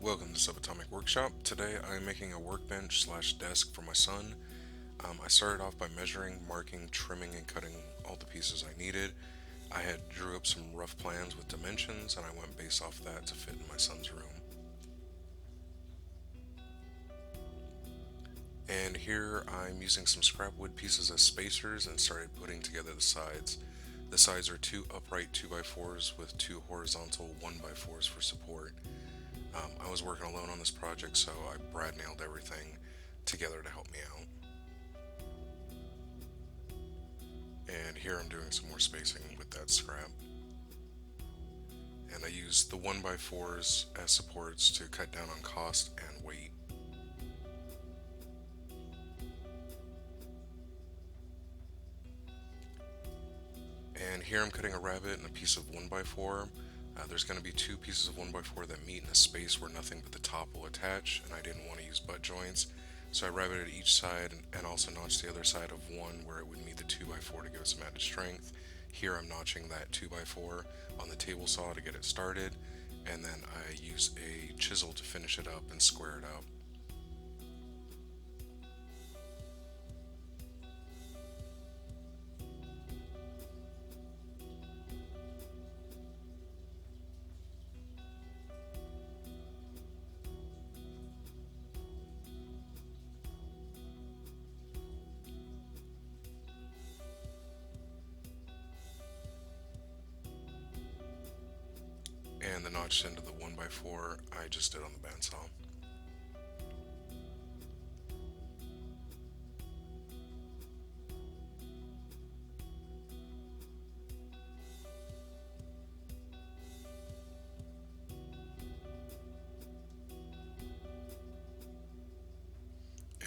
Welcome to Subatomic Workshop. Today I am making a workbench slash desk for my son. I started off by measuring, marking, trimming, and cutting all the pieces I needed. I had drew up some rough plans with dimensions and I went based off that to fit in my son's room. And here I'm using some scrap wood pieces as spacers and started putting together the sides. The sides are two upright 2x4s with two horizontal 1x4s for support. I was working alone on this project, so I brad nailed everything together to help me out. And here I'm doing some more spacing with that scrap. And I used the 1x4s as supports to cut down on cost and weight. And here I'm cutting a rabbet and a piece of 1x4. There's going to be two pieces of 1x4 that meet in a space where nothing but the top will attach, and I didn't want to use butt joints. So I rabbeted each side and also notched the other side of one where it would meet the 2x4 to give it some added strength. Here I'm notching that 2x4 on the table saw to get it started, and then I use a chisel to finish it up and square it up. And the notched end of the 1x4 I just did on the bandsaw.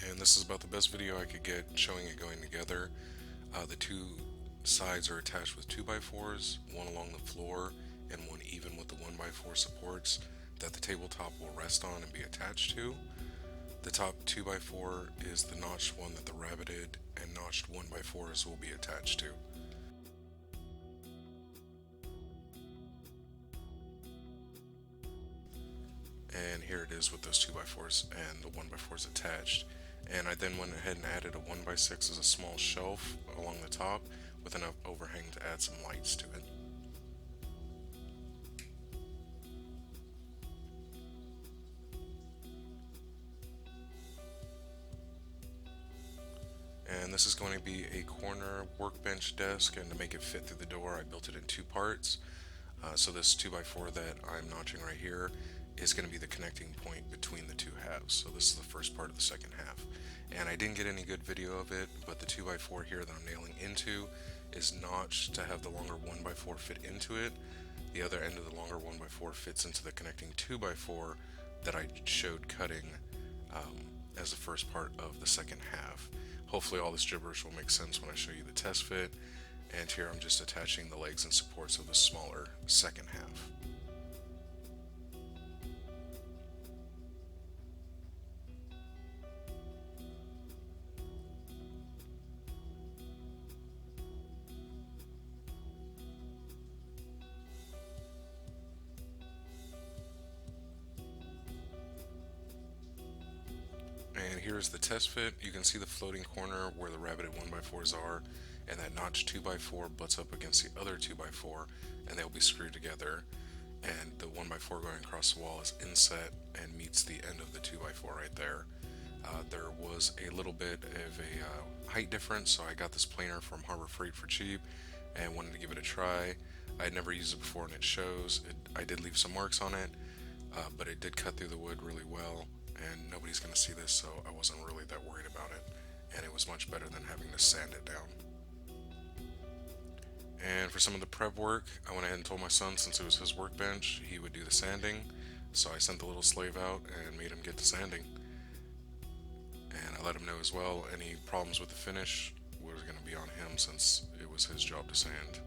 And this is about the best video I could get showing it going together. The two sides are attached with 2x4s, one along the floor and one even with the 1x4 supports that the tabletop will rest on and be attached to. The top 2x4 is the notched one that the rabbeted and notched 1x4s will be attached to. And here it is with those 2x4s and the 1x4s attached. And I then went ahead and added a 1x6 as a small shelf along the top with enough overhang to add some lights to it. And this is going to be a corner workbench desk, and to make it fit through the door I built it in two parts. So this 2x4 that I'm notching right here is going to be the connecting point between the two halves. So this is the first part of the second half. And I didn't get any good video of it, but the 2x4 here that I'm nailing into is notched to have the longer 1x4 fit into it. The other end of the longer 1x4 fits into the connecting 2x4 that I showed cutting as the first part of the second half. Hopefully all this gibberish will make sense when I show you the test fit. And here I'm just attaching the legs and supports of the smaller second half. And here's the test fit. You can see the floating corner where the rabbeted 1x4s are, and that notched 2x4 butts up against the other 2x4, and they'll be screwed together. And the 1x4 going across the wall is inset and meets the end of the 2x4 right there. There was a little bit of a height difference, so I got this planer from Harbor Freight for cheap and wanted to give it a try. I had never used it before and it shows. I did leave some marks on it, but it did cut through the wood really well, and nobody's going to see this, so I wasn't really that worried about it, and it was much better than having to sand it down. And for some of the prep work, I went ahead and told my son, since it was his workbench, he would do the sanding. So I sent the little slave out and made him get to sanding. And I let him know as well any problems with the finish was going to be on him, since it was his job to sand.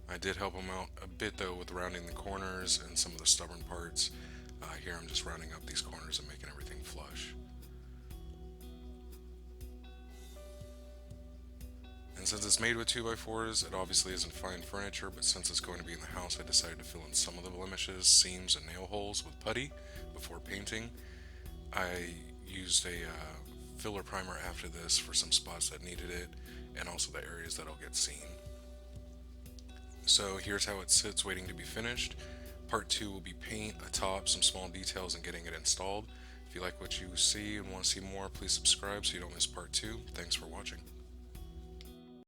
I did help him out a bit though with rounding the corners and some of the stubborn parts. Here I'm just rounding up these corners and making everything flush. And since it's made with 2x4s, it obviously isn't fine furniture, but since it's going to be in the house, I decided to fill in some of the blemishes, seams, and nail holes with putty before painting. I used a filler primer after this for some spots that needed it, and also the areas that'll get seen. So here's how it sits waiting to be finished. Part 2 will be paint, atop, some small details, and getting it installed. If you like what you see and want to see more, please subscribe so you don't miss part 2. Thanks for watching.